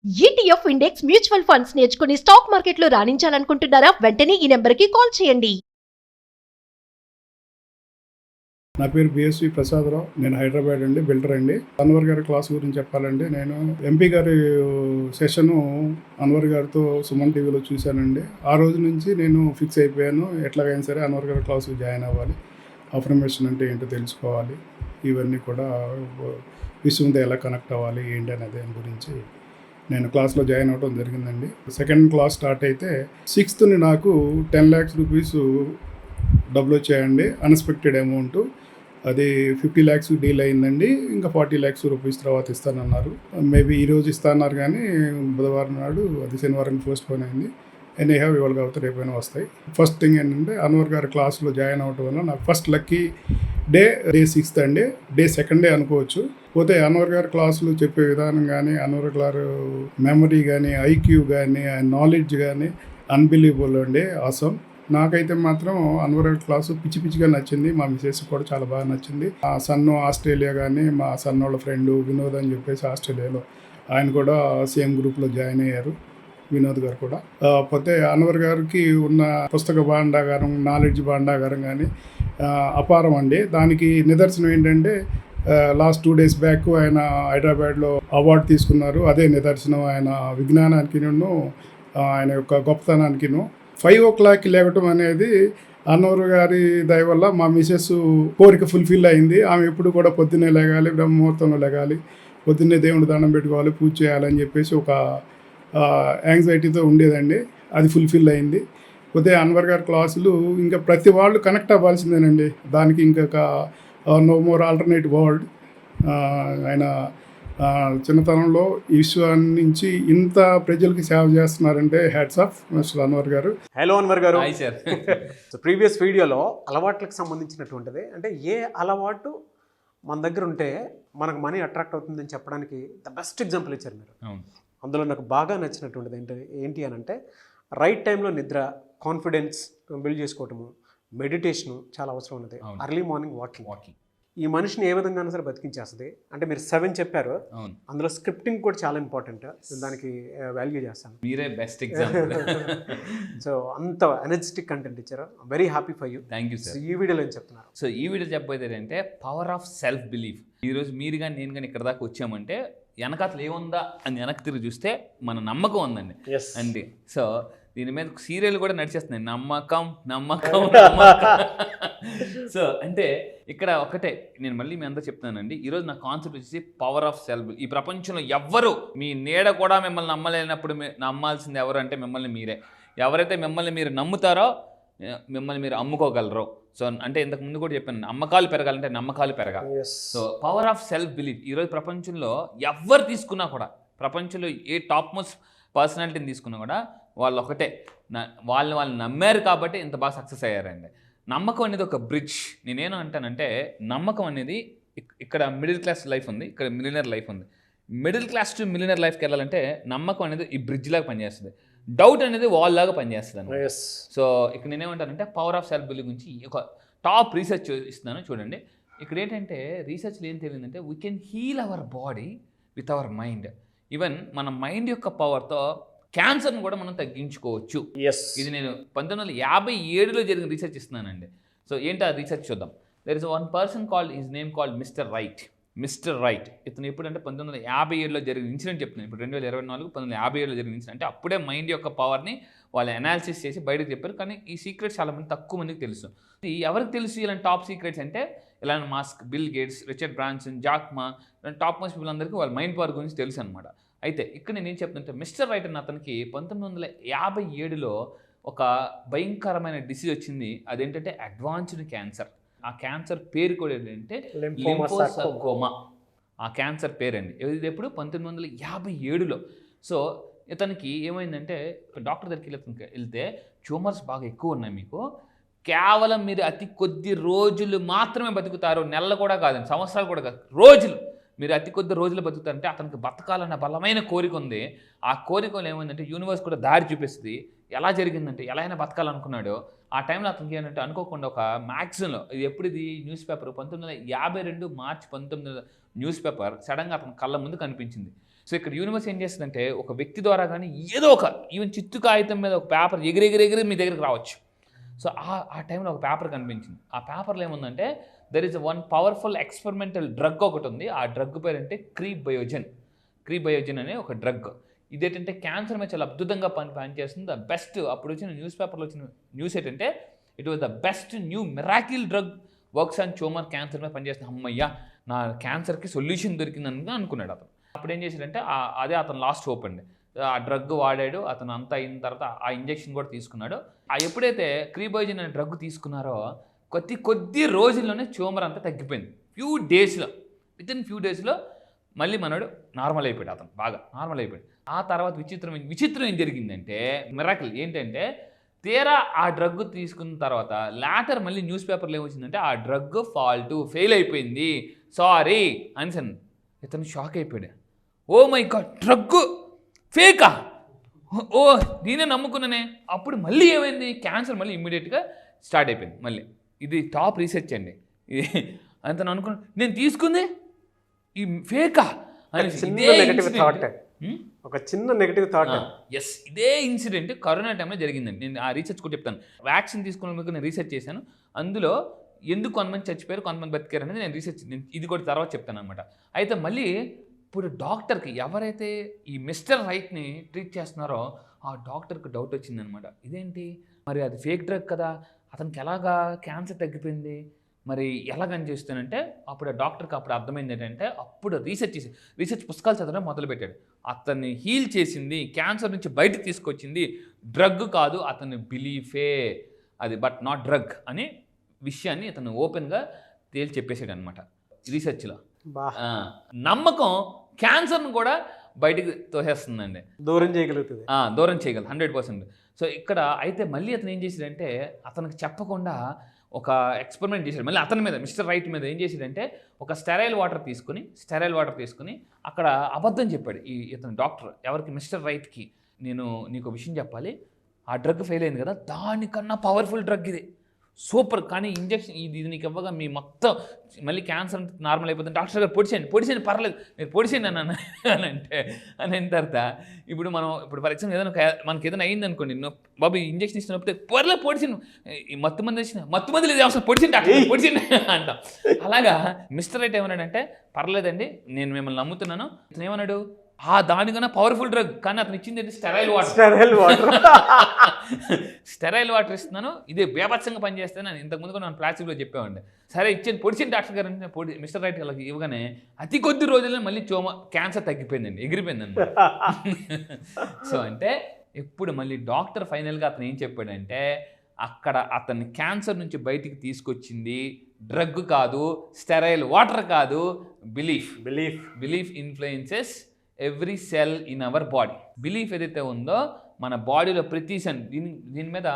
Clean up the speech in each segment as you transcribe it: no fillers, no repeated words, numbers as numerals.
ETF index mutual funds నేర్చుకుని stock మార్కెట్లో రాణించాలనుకుంటున్నారా? వెంటనే ఈ నెంబర్కి కాల్ చేయండి. నా పేరు బిఎస్వి ప్రసాదరావు. నేను హైదరాబాద్ అండి, బిల్డర్ అండి. అన్వర్ గారి క్లాస్ గురించి చెప్పాలంటే, నేను ఎంపీ గారి సెషను అన్వర్ గారితో సుమన్ టీవీలో చూశానండి. ఆ రోజు నుంచి నేను ఫిక్స్ అయిపోయాను, ఎట్లాగైనా సరే అన్వర్ గారి క్లాసు జాయిన్ అవ్వాలి, అఫర్మేషన్ అంటే ఏంటో తెలుసుకోవాలి, ఇవన్నీ కూడా విశ్వంతో ఎలా కనెక్ట్ అవ్వాలి ఏంటి అనే దాని గురించి నేను క్లాస్లో జాయిన్ అవ్వడం జరిగిందండి. సెకండ్ క్లాస్ స్టార్ట్ అయితే 6th నాకు 10 lakhs రూపీస్ డబ్బులు వచ్చాయండి, అన్ఎక్స్పెక్టెడ్ అమౌంట్. అది 50 lakhs డీల్ అయిందండి. ఇంకా 40 lakhs రూపీస్ తర్వాత ఇస్తానన్నారు. మేబీ ఈరోజు ఇస్తాన్నారు, కానీ బుధవారం నాడు, అది శనివారం పోస్ట్పోన్ అయింది. ఎనీహౌ ఇవాళ కాబట్టి రేపైనా వస్తాయి. ఫస్ట్ థింగ్ ఏంటంటే, అన్వర్ గారి క్లాస్లో జాయిన్ అవ్వడం వల్ల నాకు ఫస్ట్ లక్కీ డే 6th అండి. డే 2nd అనుకోవచ్చు. పోతే అన్వర్ గారి క్లాసులు చెప్పే విధానం కానీ, అన్వర్ గారు మెమరీ కానీ, ఐక్యూ కానీ, నాలెడ్జ్ కానీ అన్బిలీవబుల్ అండి, ఆసమ్. నాకైతే మాత్రం అన్వర్ క్లాసు పిచ్చి పిచ్చిగా నచ్చింది. మా మిసెస్ కూడా చాలా బాగా నచ్చింది. మా సన్ను ఆస్ట్రేలియా కానీ, మా సన్ వాళ్ళ ఫ్రెండ్ వినోద్ అని చెప్పేసి ఆస్ట్రేలియాలో, ఆయన కూడా సేమ్ గ్రూప్లో జాయిన్ అయ్యారు, వినోద్ గారు కూడా. పోతే అన్వర్ గారికి ఉన్న పుస్తక భాండాగారం, నాలెడ్జ్ భాండాగారం కానీ అపారం అండి. దానికి నిదర్శనం ఏంటంటే, లాస్ట్ 2 days బ్యాక్ ఆయన హైదరాబాద్లో అవార్డు తీసుకున్నారు. అదే నిదర్శనం ఆయన విజ్ఞానానికి, ఆయన యొక్క గొప్పతనానికి. 5 o'clock లేవటం అనేది అన్వర్ గారి దయ వల్ల మా మిసెస్ కోరిక ఫుల్ఫిల్ అయింది. ఆమె ఎప్పుడు కూడా పొద్దున్నే లేగాలి, బ్రహ్మముహూర్తంలో లేగాలి, పొద్దున్నే దేవుడు దండం పెట్టుకోవాలి, పూజ చేయాలని చెప్పేసి ఒక యాంగ్జైటీతో ఉండేదండి. అది ఫుల్ఫిల్ అయింది. పోతే అన్వర్ గారి క్లాసులు ఇంకా ప్రతి వాళ్ళు కనెక్ట్ అవ్వాల్సిందేనండి. దానికి ఇంకొక నో మోర్ ఆల్టర్నేటివ్ వరల్డ్. ఆయన చిన్నతనంలో ఈ విశ్వాన్ని నుంచి ఇంత ప్రజలకి సేవ చేస్తున్నారంటే హ్యాట్స్ ఆఫ్ మిస్టర్ అన్వర్ గారు. హలో అన్వర్ గారు. Hi sir. సో ప్రీవియస్ వీడియోలో అలవాట్లకు సంబంధించినటువంటిది, అంటే ఏ అలవాటు మన దగ్గర ఉంటే మనకు మనీ అట్రాక్ట్ అవుతుందని చెప్పడానికి ద బెస్ట్ ఎగ్జాంపుల్ ఇచ్చారు మీరు. అందులో నాకు బాగా నచ్చినటువంటిది ఏంటి అని అంటే, రైట్ టైంలో నిద్ర, కాన్ఫిడెన్స్ బిల్డ్ చేసుకోవటము, మెడిటేషను చాలా అవసరం ఉన్నది. అర్లీ మార్నింగ్ వాకింగ్ ఈ మనిషిని ఏ విధంగా సరే బతికించేస్తుంది. అంటే మీరు 7 చెప్పారు, అందులో స్క్రిప్టింగ్ కూడా చాలా ఇంపార్టెంట్. దానికి వాల్యూ చేస్తాను. మీరే బెస్ట్ ఎగ్జాంపుల్. సో అంత ఎనర్జెటిక్ కంటెంట్ ఇచ్చారు. Very happy for you. Thank you sir. ఈ వీడియోలో ఏం చెప్తున్నారు? సో ఈ వీడియో చెప్పబోయేది ఏంటంటే, పవర్ ఆఫ్ సెల్ఫ్ బిలీఫ్. ఈరోజు మీరు కానీ నేను కానీ ఇక్కడ దాకా వచ్చామంటే వెనకాతలు ఏముందా అని వెనక్కి తిరిగి చూస్తే మన నమ్మకం ఉందండి అండి. సో దీని మీద సీరియల్ కూడా నడిచేస్తున్నాయి, నమ్మకం నమ్మకం నమ్మకం. సో అంటే ఇక్కడ ఒకటే నేను మళ్ళీ మీ అందరూ చెప్తానండి, ఈరోజు నా కాన్సెప్ట్ వచ్చేసి పవర్ ఆఫ్ సెల్ఫ్. ఈ ప్రపంచంలో ఎవ్వరు మీ నీడ కూడా మిమ్మల్ని నమ్మలేనప్పుడు నమ్మాల్సింది ఎవరు అంటే మిమ్మల్ని మీరే. ఎవరైతే మిమ్మల్ని మీరు నమ్ముతారో మిమ్మల్ని మీరు అమ్ముకోగలరు. సో అంటే ఇంతకు ముందు కూడా చెప్పాను, అమ్మకాలు పెరగాలంటే నమ్మకాలు పెరగాలి. So power of self belief. ఈరోజు ప్రపంచంలో ఎవరు తీసుకున్నా కూడా, ప్రపంచంలో ఏ టాప్ మోస్ట్ పర్సనాలిటీని తీసుకున్నా కూడా వాళ్ళు ఒకటే, వాళ్ళు నమ్మారు కాబట్టి ఇంత బాగా సక్సెస్ అయ్యారండి. నమ్మకం అనేది ఒక బ్రిడ్జ్. నేనేను అంటానంటే, నమ్మకం అనేది ఇక్కడ మిడిల్ క్లాస్ లైఫ్ ఉంది, ఇక్కడ మిలియనర్ లైఫ్ ఉంది. మిడిల్ క్లాస్ టు మిలియనర్ లైఫ్కి వెళ్ళాలంటే నమ్మకం అనేది ఈ బ్రిడ్జ్ లాగా పనిచేస్తుంది, డౌట్ అనేది వాల్ లాగా పనిచేస్తుంది అన్నమాట. సో ఇక్కడ నేనేమంటానంటే, పవర్ ఆఫ్ సెల్ఫ్ బిలీఫ్ గురించి ఒక టాప్ రీసెర్చ్ ఇస్తున్నాను చూడండి. ఇక్కడ ఏంటంటే రీసెర్చ్లో ఏం తెలియదంటే, we can heal our body with our mind. Even మన మైండ్ యొక్క పవర్తో క్యాన్సర్ని కూడా మనం తగ్గించుకోవచ్చు. ఇది నేను 1957లో జరిగిన రీసెర్చ్ ఇస్తున్నానండి. సో ఏంటి ఆ రీసెర్చ్ చూద్దాం. There is one person called, his name called mister right. Mister right ఇతను ఎప్పుడంటే 1957లో జరిగిన ఇన్సిడెంట్ చెప్తున్నాను. ఇప్పుడు 2024 1957లో జరిగిన ఇన్సిడెంట్. అంటే అప్పుడే మైండ్ యొక్క పవర్ని వాళ్ళు అనాలిసిస్ చేసి బయటకు చెప్పారు. కానీ ఈ సీక్రెట్స్ చాలా మంది తక్కువ మందికి తెలుసు. ఎవరికి తెలుసు ఇలాంటి టాప్ సీక్రెట్స్ అంటే, Elon Musk, bill gates, Richard Branson, Jack మా, టాప్ మోస్ట్ పీపుల్ అందరికీ వాళ్ళ మైండ్ పవర్ గురించి తెలుసు అనమాట. అయితే ఇక్కడ నేను ఏం చెప్తుంటే, మిస్టర్ రైట్ అన్న అతనికి 1957లో ఒక భయంకరమైన డిసీజ్ వచ్చింది. అదేంటంటే అడ్వాన్స్డ్ క్యాన్సర్. ఆ క్యాన్సర్ పేరు కూడా ఏంటంటే లింఫోసార్కోమా. ఆ క్యాన్సర్ పేరండి. ఇది ఎప్పుడు 1957లో. సో ఇతనికి ఏమైందంటే, డాక్టర్ దగ్గరికి వెళ్తే, ట్యూమర్స్ బాగా ఎక్కువ ఉన్నాయి మీకు, కేవలం మీరు అతి కొద్ది రోజులు మాత్రమే బతుకుతారు, నెలలు కూడా కాదండి, సంవత్సరాలు కూడా కాదు, రోజులు, మీరు అతి కొద్ది రోజులు బతుకుతారంటే అతనికి బతకాలన్న బలమైన కోరిక ఉంది. ఆ కోరికలో ఏమైందంటే యూనివర్స్ కూడా దారి చూపిస్తుంది. ఎలా జరిగిందంటే, ఎలా అయినా బతకాలనుకున్నాడు. ఆ టైంలో అతనికి ఏంటంటే అనుకోకుండా ఒక మ్యాగజైన్లో, ఇది ఎప్పుడు ఇది న్యూస్ పేపర్ 1952 మార్చి 19 న్యూస్ పేపర్ సడన్గా అతని కళ్ళ ముందు కనిపించింది. సో ఇక్కడ యూనివర్స్ ఏం చేస్తుందంటే ఒక వ్యక్తి ద్వారా కానీ ఏదో ఒక ఈవెన్ చిత్తు కాగితం మీద ఒక పేపర్ ఎగిరి మీ దగ్గరికి రావచ్చు. సో ఆ టైంలో ఒక పేపర్ కనిపించింది. ఆ పేపర్లో ఏముందంటే there is one powerful experimental drug ఒకటి ఉంది. ఆ డ్రగ్ పేరు అంటే క్రీబయోజన్ అనే ఒక డ్రగ్. ఇదేంటంటే క్యాన్సర్ మీద చాలా అద్భుతంగా పనిచేస్తుంది. ద బెస్ట్ అప్పుడు వచ్చిన న్యూస్ పేపర్లో వచ్చిన న్యూస్ ఏంటంటే it was the best new miracle drug works on tumour cancer మీద పనిచేస్తుంది. అమ్మయ్యా నా క్యాన్సర్కి సొల్యూషన్ దొరికిందని అనుకున్నాడు అతను. అప్పుడు ఏం చేశాడంటే అదే అతను లాస్ట్ హోప్ అండి. ఆ డ్రగ్ వాడాడు, అతను అంతా అయిన తర్వాత ఆ ఇంజెక్షన్ కూడా తీసుకున్నాడు. ఎప్పుడైతే క్రీబయోజన్ అనే డ్రగ్ తీసుకున్నారో కొద్ది రోజుల్లోనే ట్యూమర్ అంతా తగ్గిపోయింది. వితిన్ ఫ్యూ డేస్లో మళ్ళీ మనడు నార్మల్ అయిపోయాడు. అతను బాగా నార్మల్ అయిపోయాడు. ఆ తర్వాత విచిత్రం ఏం జరిగిందంటే మిరాకిల్ ఏంటంటే తీరా ఆ డ్రగ్ తీసుకున్న తర్వాత లాటర్ మళ్ళీ న్యూస్ పేపర్లో ఏమొచ్చిందంటే ఆ డ్రగ్ ఫెయిల్ అయిపోయింది, సారీ అని. ఇతను షాక్ అయిపోయాడు. ఓ మై గాడ్, డ్రగ్ ఫేకా, ఓ నేనే నమ్ముకున్నానే. అప్పుడు మళ్ళీ ఏమైంది, క్యాన్సర్ మళ్ళీ ఇమ్మీడియట్గా స్టార్ట్ అయిపోయింది. మళ్ళీ ఇది టాప్ రీసెర్చ్ అండి. అతను అనుకున్నాను నేను తీసుకుంది ఈ ఫేకా అని. ఒక చిన్న నెగటివ్ థాట్. ఎస్, ఇదే ఇన్సిడెంట్ కరోనా టైంలో జరిగిందండి. నేను ఆ రీసెర్చ్ కూడా చెప్తాను. వ్యాక్సిన్ తీసుకున్నందుకు నేను రీసెర్చ్ చేశాను. అందులో ఎందుకు కొంతమంది చచ్చిపోయారు, కొంతమంది బతికారు అనేది నేను రీసెర్చ్, ఇది కూడా తర్వాత చెప్తాను అనమాట. అయితే మళ్ళీ ఇప్పుడు డాక్టర్కి ఎవరైతే ఈ మిస్టర్ రైట్ని ట్రీట్ చేస్తున్నారో ఆ డాక్టర్కి డౌట్ వచ్చిందనమాట. ఇదేంటి మరి అది ఫేక్ డ్రగ్ కదా, అతనికి ఎలాగా క్యాన్సర్ తగ్గిపోయింది, మరి ఎలాగని చేస్తానంటే అప్పుడు ఆ డాక్టర్కి అప్పుడు అర్థమైంది ఏంటంటే అప్పుడు రీసెర్చ్ పుస్తకాలు చదవడం మొదలుపెట్టాడు. అతన్ని హీల్ చేసింది, క్యాన్సర్ నుంచి బయటకు తీసుకొచ్చింది డ్రగ్ కాదు, అతని బిలీఫే అది, బట్ నాట్ డ్రగ్ అనే విషయాన్ని అతను ఓపెన్గా తేల్చి చెప్పేసాడు అనమాట రీసెర్చ్లో. నమ్మకం క్యాన్సర్ను కూడా బయటికి తోసేస్తుందండి, దూరం చేయగలుగుతుంది 100%. సో ఇక్కడ అయితే మళ్ళీ అతను ఏం చేసాడంటే అతనికి చెప్పకుండా ఒక ఎక్స్పెరిమెంట్ చేశాడు మళ్ళీ అతని మీద, మిస్టర్ రైట్ మీద. ఏం చేసాడంటే ఒక స్టెరైల్ వాటర్ తీసుకుని అక్కడ అబద్ధం చెప్పాడు ఇతను డాక్టర్ ఎవరికి, మిస్టర్ రైట్కి. నేను నీకు విషయం చెప్పాలి, ఆ డ్రగ్ ఫెయిల్ అయింది కదా, దానికన్నా పవర్ఫుల్ డ్రగ్ ఇది, సూపర్, కానీ ఇంజెక్షన్ ఇది నీకు ఇవ్వగా మీ మొత్తం మళ్ళీ క్యాన్సర్ నార్మల్ అయిపోతుంది. డాక్టర్ గారు పొడిచేయండి పర్లేదు, మీరు పొడిచేయండి అని అయిన తర్వాత ఇప్పుడు ఫర్ ఎగ్జాంపుల్ ఏదైనా మనకి ఏదైనా అయింది అనుకోండి, బాబు ఇంజెక్షన్ ఇచ్చినప్పుడు పర్లేదు పొడిచింది, మత్తు మంది లేదు అవసరం పొడిచింది డాక్టర్ పొడిచింది అంటాం. అలాగా మిస్టర్ రైట్ ఏమన్నాడంటే పర్లేదండి నేను మిమ్మల్ని నమ్ముతున్నాను. అతను ఏమన్నాడు, దానికన్నా పవర్ఫుల్ డ్రగ్, కానీ అతను ఇచ్చింది ఏంటి, స్టెరైల్ వాటర్ ఇస్తున్నాను, ఇదే బేభత్సంగా పనిచేస్తాను అని ఇంతకుముందు కూడా నేను ప్లాస్టిక్లో చెప్పామండి. సరే ఇచ్చేది పొడిచింది డాక్టర్ గారు అంటే మిస్టర్ రైట్ గారికి ఇవ్వగానే అతి కొద్ది రోజుల్లో మళ్ళీ క్యాన్సర్ తగ్గిపోయిందండి, ఎగిరిపోయిందండి. సో అంటే ఇప్పుడు మళ్ళీ డాక్టర్ ఫైనల్గా అతను ఏం చెప్పాడంటే అక్కడ అతన్ని క్యాన్సర్ నుంచి బయటికి తీసుకొచ్చింది డ్రగ్ కాదు, స్టెరైల్ వాటర్ కాదు, belief influences every cell in our body. Belief ఏదైతే ఉందో మన బాడీలో ప్రతి సెల్, దీని మీద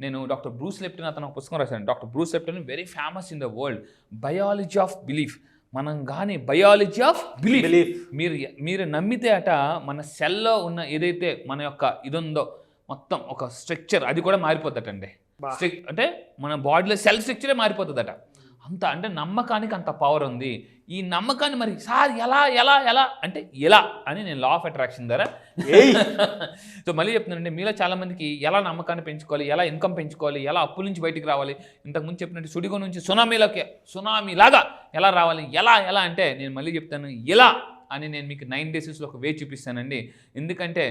నేను డాక్టర్ బ్రూస్ లెప్టన్ అతను ఒక పుస్తకం రాశాను. Doctor Bruce Lipton very famous in the world, biology of belief. మనం కానీ బయాలజీ ఆఫ్ బిలీఫ్ మీరు నమ్మితే అట మన సెల్లో ఉన్న ఏదైతే మన యొక్క ఇది ఉందో మొత్తం ఒక స్ట్రక్చర్ అది కూడా మారిపోతుందండి. అంటే మన బాడీలో సెల్ స్ట్రక్చరే మారిపోతుందట. అంత అంటే నమ్మకానికి అంత పవర్ ఉంది. ఈ నమ్మకాన్ని మరి సార్ ఎలా అంటే ఎలా అని నేను లా ఆఫ్ అట్రాక్షన్ ద్వారా సో మళ్ళీ చెప్తున్నానండి, మీలో చాలామందికి ఎలా నమ్మకాన్ని పెంచుకోవాలి, ఎలా ఇన్కమ్ పెంచుకోవాలి, ఎలా అప్పుల నుంచి బయటికి రావాలి, ఇంతకుముందు చెప్పినట్టు సుడిగో నుంచి సునామీలాగా ఎలా రావాలి, ఎలా అంటే నేను మళ్ళీ చెప్తాను ఎలా అని నేను మీకు 9 daysలో ఒక వే చూపిస్తానండి. ఎందుకంటే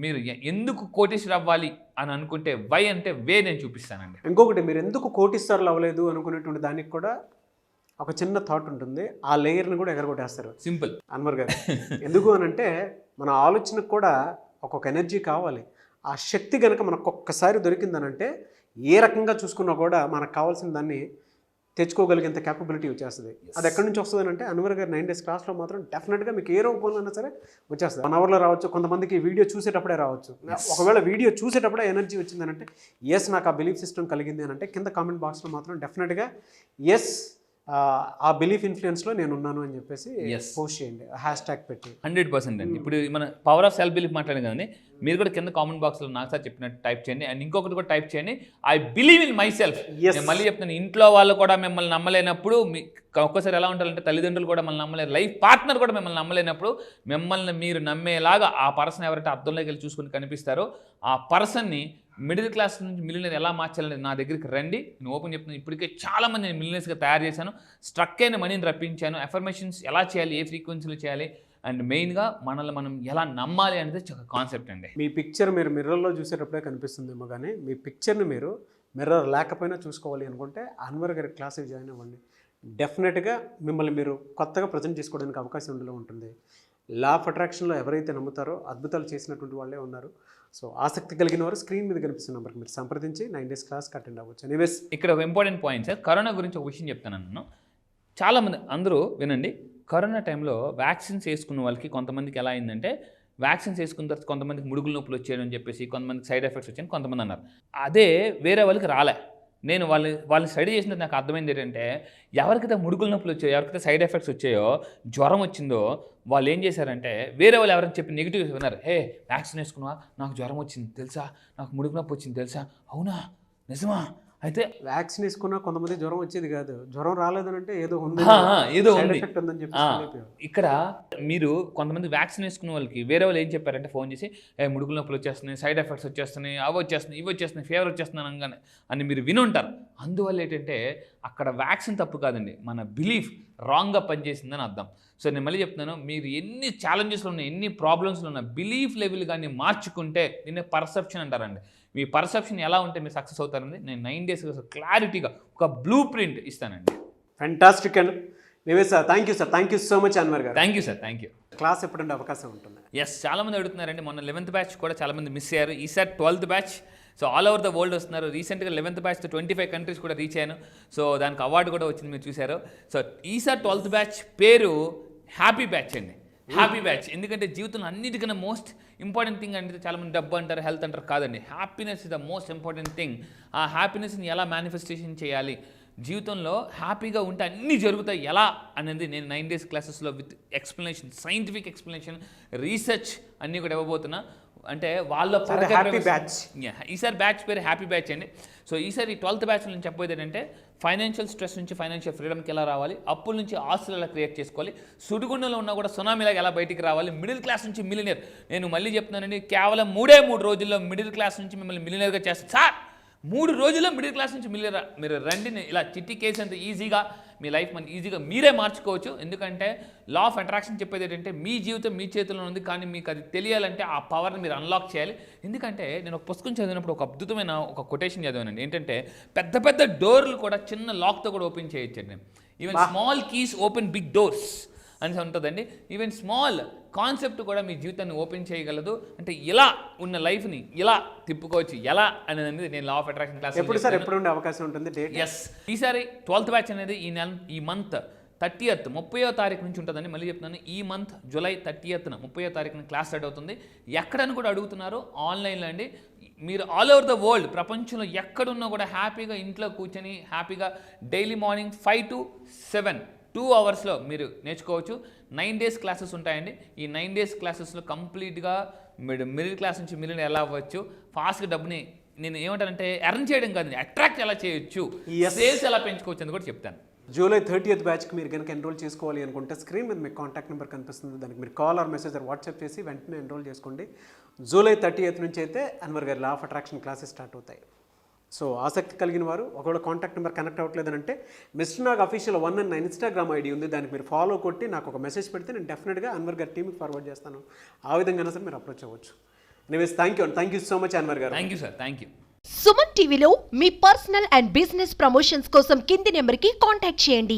మీరు ఎందుకు కోటీశ్వరు అవ్వాలి అని అనుకుంటే వై అంటే వే నేను చూపిస్తానండి. ఇంకొకటి, మీరు ఎందుకు కోటీశ్వరులు అవ్వలేదు అనుకునేటువంటి దానికి కూడా ఒక చిన్న థాట్ ఉంటుంది, ఆ లేయర్ని కూడా ఎగరగొట్టేస్తారు. సింపుల్ అన్వర్ గారు. ఎందుకు అని అంటే మన ఆలోచనకు కూడా ఒక్కొక్క ఎనర్జీ కావాలి. ఆ శక్తి కనుక మనకు ఒక్కసారి దొరికిందనంటే ఏ రకంగా చూసుకున్నా కూడా మనకు కావాల్సిన దాన్ని తెచ్చుకోగలిగేంత క్యాపబిలిటీ వచ్చేస్తుంది. అది ఎక్కడి నుంచి వస్తుంది అంటే అన్వర్ గారు 9 days క్లాస్లో మాత్రం డెఫినెట్గా మీకు ఏ రూపంలో అయినా సరే వచ్చేస్తుంది. 1 hourలో రావచ్చు, కొంతమందికి వీడియో చూసేటప్పుడే రావచ్చు. ఒకవేళ వీడియో చూసేటప్పుడే ఎనర్జీ వచ్చిందనంటే ఎస్ నాకు ఆ బిలీఫ్ సిస్టమ్ కలిగింది అని అంటే కింద కామెంట్ బాక్స్లో మాత్రం డెఫినెట్గా ఎస్ ఆ బిలీఫ్ ఇన్ఫ్లుయెన్స్లో నేను ఉన్నాను అని చెప్పేసి పోస్ట్ చేయండి, హ్యాష్ ట్యాగ్ పెట్టి. 100% అండి. ఇప్పుడు మన పవర్ ఆఫ్ సెల్ఫ్ బిలీఫ్ మాట్లాడాం కదండి, మీరు కూడా కింద కామెంట్ బాక్స్లో నాకు సార్ చెప్పినట్టు టైప్ చేయండి. అండ్ ఇంకొకటి కూడా టైప్ చేయండి, I believe in my self. నేను మళ్ళీ చెప్తాను, ఇంట్లో వాళ్ళు కూడా మిమ్మల్ని నమ్మలేనప్పుడు, ఒక్కోసారి ఎలా ఉంటారంటే తల్లిదండ్రులు కూడా మిమ్మల్ని నమ్మలేరు, లైఫ్ పార్ట్నర్ కూడా మిమ్మల్ని నమ్మలేనప్పుడు మిమ్మల్ని మీరు నమ్మేలాగా ఆ పర్సన్ ఎవరైతే అర్థంలోకి వెళ్ళి చూసుకుని కనిపిస్తారో ఆ పర్సన్ని మిడిల్ క్లాస్ నుంచి మిలియనర్ ఎలా మార్చాలని నా దగ్గరికి రండి. నేను ఓపెన్ చెప్తున్నాను, ఇప్పటికే చాలామంది నేను మిలియనర్స్గా తయారు చేశాను, స్ట్రక్ అయిన మనీని రప్పించాను, ఎఫర్మేషన్స్ ఎలా చేయాలి, ఏ ఫ్రీక్వెన్సీలో చేయాలి, అండ్ మెయిన్గా మనల్ని మనం ఎలా నమ్మాలి అనేది ఒక కాన్సెప్ట్ అండి. మీ పిక్చర్ మీరు మిర్రర్లో చూసేటప్పుడే కనిపిస్తుందేమో, కానీ మీ పిక్చర్ని మీరు మిర్రర్ లేకపోయినా చూసుకోవాలి అనుకుంటే అన్వర్ గారి క్లాస్కి జాయిన్ అవ్వండి. డెఫినెట్గా మిమ్మల్ని మీరు కొత్తగా ప్రజెంట్ చేసుకోవడానికి అవకాశం ఉండలో ఉంటుంది. లా ఆఫ్ అట్రాక్షన్లో ఎవరైతే నమ్ముతారో అద్భుతాలు చేసినటువంటి వాళ్ళే ఉన్నారు. సో ఆసక్తి కలిగిన వారు స్క్రీన్ మీద కనిపిస్తున్న నెంబర్కి మీరు సంప్రదించి 9 days క్లాస్కి అటెండ్ అవ్వచ్చు. ఎనీవేస్ ఇక్కడ ఒక ఇంపార్టెంట్ పాయింట్ సార్, కరోనా గురించి ఒక విషయం చెప్తాను నేను. చాలామంది అందరూ వినండి, కరోనా టైంలో వ్యాక్సిన్స్ వేసుకున్న వాళ్ళకి కొంతమందికి ఎలా అయిందంటే, వ్యాక్సిన్స్ వేసుకున్న తర్వాత కొంతమందికి ముడుగుల నొప్పులు వచ్చాయని చెప్పేసి, కొంతమందికి సైడ్ ఎఫెక్ట్స్ వచ్చాయని కొంతమంది అన్నారు. అదే వేరే వాళ్ళకి రాలే. నేను వాళ్ళని స్టడీ చేసినది నాకు అర్థమైంది ఏంటంటే, ఎవరికైతే ముడుగుల నొప్పులు వచ్చాయో, ఎవరికైతే సైడ్ ఎఫెక్ట్స్ వచ్చాయో, జ్వరం వచ్చిందో, వాళ్ళు ఏం చేశారంటే వేరే వాళ్ళు ఎవరైనా చెప్పి నెగిటివ్స్ విన్నారు. హే వ్యాక్సిన్ వేసుకున్నావా, నాకు జ్వరం వచ్చింది తెలుసా, నాకు ముడుగు నొప్పి వచ్చింది తెలుసా, అవునా నిజమా, అయితే వ్యాక్సిన్ వేసుకున్నా కొంతమంది జ్వరం వచ్చేది కాదు, జ్వరం రాలేదనంటే ఏదో ఉంది, ఏదో ఉంది ఎఫెక్ట్ ఉందని చెప్పి. ఇక్కడ మీరు కొంతమంది వ్యాక్సిన్ వేసుకున్న వాళ్ళకి వేరే వాళ్ళు ఏం చెప్పారంటే ఫోన్ చేసి, ముడుగుల నొప్పులు వచ్చేస్తున్నాయి, సైడ్ ఎఫెక్ట్స్ వచ్చేస్తున్నాయి, అవి వచ్చేస్తున్నాయి, ఇవి వచ్చేస్తున్నాయి, ఫీవర్ వచ్చేస్తున్నాయి అనగానే అని మీరు వినుంటారు. అందువల్ల ఏంటంటే అక్కడ వ్యాక్సిన్ తప్పు కాదండి, మన బిలీఫ్ రాంగ్గా పనిచేసిందని అర్థం. సో నేను మళ్ళీ చెప్తున్నాను, మీరు ఎన్ని ఛాలెంజెస్లో ఉన్న, ఎన్ని ప్రాబ్లమ్స్లో ఉన్న బిలీఫ్ లెవెల్ కానీ మార్చుకుంటే దీన్ని పర్సెప్షన్ అంటారండి. మీ పర్సెప్షన్ ఎలా ఉంటే మీరు సక్సెస్ అవుతారండి. నేను 9 days క్లారిటీగా ఒక బ్లూ ప్రింట్ ఇస్తానండి. ఫ్యాంటాస్టిక్ అండి. నివేస్ sir, thank you sir, thank you so much Anwar గారు. Thank you sir, thank you. Class ఎప్పుడంటే అవకాశం ఉంటుంది? ఎస్, చాలామంది అడుగుతున్నారండి. మొన్న 11th బ్యాచ్ కూడా చాలామంది మిస్ అయ్యారు. ఈసారి 12th batch. So all over the world వస్తున్నారు. రీసెంట్గా 11th బ్యాచ్తో 25 కంట్రీస్ కూడా రీచ్ అయ్యాను. సో దానికి అవార్డు కూడా వచ్చింది, మీరు చూశారు. సో ఈసారి 12th బ్యాచ్ పేరు హ్యాపీ బ్యాచ్ అండి. హ్యాపీ బ్యాచ్ ఎందుకంటే జీవితంలో అన్నిటికన్నా మోస్ట్ ఇంపార్టెంట్ థింగ్ అంటే, చాలామంది డబ్బు అంటారు, హెల్త్ అంటారు, కాదండి. Happiness is the most important thing. ఆ హ్యాపీనెస్ని ఎలా మేనిఫెస్టేషన్ చేయాలి, జీవితంలో హ్యాపీగా ఉంటే అన్నీ జరుగుతాయి ఎలా అనేది నేను 9 days క్లాసెస్లో with explanation, scientific explanation, research అన్నీ కూడా ఇవ్వబోతున్నా. అంటే వాళ్ళ హ్యాపీ బ్యాచ్. ఈసారి బ్యాచ్ పేరు హ్యాపీ బ్యాచ్ అండి. సో ఈసారి 12th బ్యాచ్లో నేను చెప్పేది ఏంటంటే, ఫైనాన్షియల్ స్ట్రెస్ నుంచి ఫైనాన్షియల్ ఫ్రీడమ్కి ఎలా రావాలి, అప్పుల నుంచి ఆస్తులు ఎలా క్రియేట్ చేసుకోవాలి, సుడిగుండంలో ఉన్నా కూడా సునామీలాగా ఎలా బయటికి రావాలి, మిడిల్ క్లాస్ నుంచి మిలియనర్. నేను మళ్ళీ చెప్తున్నానండి, కేవలం 3 రోజుల్లో మిడిల్ క్లాస్ నుంచి మిమ్మల్ని మిలియనర్గా చేస్తాను సార్. 3 రోజుల్లో మిడిల్ క్లాస్ నుంచి మిలియనర్ మీరు రండి. ఇలా చిట్టి కేసు అంత ఈజీగా మీ లైఫ్ మన ఈజీగా మీరే మార్చుకోవచ్చు. ఎందుకంటే లా ఆఫ్ అట్రాక్షన్ చెప్పేది ఏంటంటే, మీ జీవితం మీ చేతిలో ఉంది, కానీ మీకు అది తెలియాలంటే ఆ పవర్ని మీరు అన్లాక్ చేయాలి. ఎందుకంటే నేను ఒక పుస్తకం చదివినప్పుడు ఒక అద్భుతమైన ఒక కొటేషన్ చదివానండి. ఏంటంటే, పెద్ద పెద్ద డోర్లు కూడా చిన్న లాక్తో కూడా ఓపెన్ చేయొచ్చండి. Even small keys open big doors అని ఉంటుందండి. ఈవెన్ స్మాల్ కాన్సెప్ట్ కూడా మీ జీవితాన్ని ఓపెన్ చేయగలదు. అంటే ఇలా ఉన్న లైఫ్ని ఇలా తిప్పుకోవచ్చు ఎలా అనేది నేను లా ఆఫ్ అట్రాక్షన్ క్లాస్ ఎప్పుడు సార్, ఎప్పుడు ఉండే అవకాశం ఉంటుంది డేట్? ఎస్, ఈసారి 12th బ్యాచ్ అనేది ఈ మంత్ 30th 30వ తారీఖు నుంచి ఉంటుందండి. మళ్ళీ చెప్తున్నాను, ఈ మంత్ జూలై 30th 30వ తారీఖున క్లాస్ స్టార్ట్ అవుతుంది. ఎక్కడని కూడా అడుగుతున్నారు, ఆన్లైన్లో అండి. మీరు ఆల్ ఓవర్ ద వరల్డ్, ప్రపంచంలో ఎక్కడున్నా కూడా హ్యాపీగా ఇంట్లో కూర్చొని హ్యాపీగా డైలీ మార్నింగ్ 5 to 7 2 hours మీరు నేర్చుకోవచ్చు. 9 days క్లాసెస్ ఉంటాయండి. ఈ 9 days క్లాసెస్లో కంప్లీట్గా మీరు మిడిల్ క్లాస్ నుంచి మిలియన్ ఎలా అవ్వచ్చు, ఫాస్ట్గా డబ్బుని నేను ఏమంటానంటే ఎర్న్ చేయడం కాదు, అట్రాక్ట్ ఎలా చేయొచ్చు, సేల్స్ ఎలా పెంచుకోవచ్చు అని కూడా చెప్తాను. జూలై 30th బ్యాచ్కి మీరు కనుక ఎన్రోల్ చేసుకోవాలి అనుకుంటే స్క్రీన్ మీద మీకు కాంటాక్ట్ నెంబర్ కనిపిస్తుంది. దానికి మీరు call or message or WhatsApp చేసి వెంటనే ఎన్రోల్ చేసుకోండి. జూలై 30th నుంచి అయితే అన్వర్ గారి law of attraction classes start అవుతాయి. సో ఆసక్తి కలిగిన వారు ఒకవేళ కాంటాక్ట్ నెంబర్ కనెక్ట్ అవ్వట్లేదంటే మిస్టర్ నాగ్ అఫీషియల్ 1 అని నా ఇన్స్టాగ్రామ్ ఐడి ఉంది, దానికి మీరు ఫాలో కొట్టి నాకు ఒక మెసేజ్ పెడితే నేను డెఫినెట్గా అన్వర్ గారి టీమ్కి ఫార్వర్డ్ చేస్తాను. ఆ విధంగా సరే మీరు అప్రోచ్ అవ్వచ్చు. Anyways thank you so much Anwar గారు. Thank you sir, thank you. Suman టీవీలో మీ పర్సనల్ అండ్ బిజినెస్ ప్రమోషన్స్ కోసం కింది నెంబర్కి కాంటాక్ట్ చేయండి.